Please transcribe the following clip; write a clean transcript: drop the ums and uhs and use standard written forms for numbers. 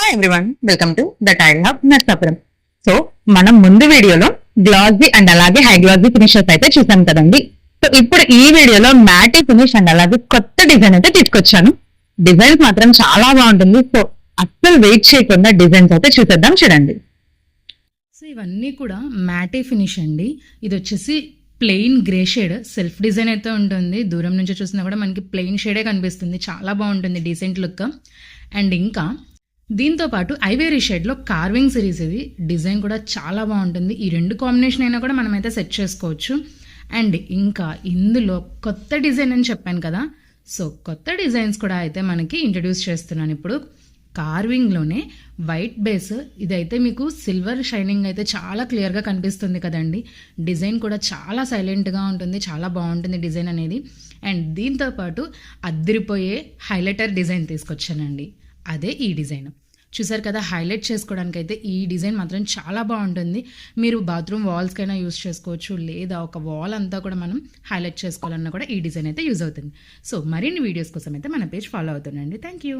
Hi everyone, welcome to the tile hub Narsapuram. So మనం ముందు వీడియోలో గ్లాసీ అండ్ అలాగే హై గ్లాసీ ఫినిషెస్ అయితే చూసాం కదండి. సో ఇప్పుడు ఈ వీడియోలో మ్యాటీ ఫినిష్ అండ్ అలాగే కొత్త డిజైన్ అయితే తీసుకొచ్చాను. డిజైన్స్ మాత్రం చాలా బాగుంటుంది. సో అస్సలు వెయిట్ చేయకుండా డిజైన్స్ అయితే చూసేద్దాం, చూడండి. సో ఇవన్నీ కూడా మ్యాటీ ఫినిష్ అండి. ఇది వచ్చేసి plain grey shade self design అయితే ఉంటుంది. దూరం నుంచి చూసినా కూడా మనకి ప్లెయిన్ షేడే కనిపిస్తుంది. చాలా బాగుంటుంది, డీసెంట్ లుక్. అండ్ ఇంకా దీంతో పాటు ఐవేరీ షేడ్లో కార్వింగ్ సిరీస్, ఇది డిజైన్ కూడా చాలా బాగుంటుంది. ఈ రెండు కాంబినేషన్ అయినా కూడా మనమైతే సెట్ చేసుకోవచ్చు. అండ్ ఇంకా ఇందులో కొత్త డిజైన్ అని చెప్పాను కదా, సో కొత్త డిజైన్స్ కూడా అయితే మనకి ఇంట్రడ్యూస్ చేస్తున్నాను ఇప్పుడు. కార్వింగ్లోనే వైట్ బేస్, ఇదైతే మీకు సిల్వర్ షైనింగ్ అయితే చాలా క్లియర్గా కనిపిస్తుంది కదండి. డిజైన్ కూడా చాలా సైలెంట్గా ఉంటుంది, చాలా బాగుంటుంది డిజైన్ అనేది. అండ్ దీంతో పాటు అద్దరిపోయే హైలైటర్ డిజైన్ తీసుకొచ్చానండి, అదే ఈ డిజైన్. చూసారు కదా, హైలైట్ చేసుకోవడానికి అయితే ఈ డిజైన్ మాత్రం చాలా బాగుంటుంది. మీరు బాత్రూమ్ వాల్స్కైనా యూస్ చేసుకోవచ్చు, లేదా ఒక వాల్ అంతా కూడా మనం హైలైట్ చేసుకోవాలన్నా కూడా ఈ డిజైన్ అయితే యూజ్ అవుతుంది. సో మరిన్ని వీడియోస్ కోసం అయితే మన పేజ్ ఫాలో అవుతుండండి. Thank you.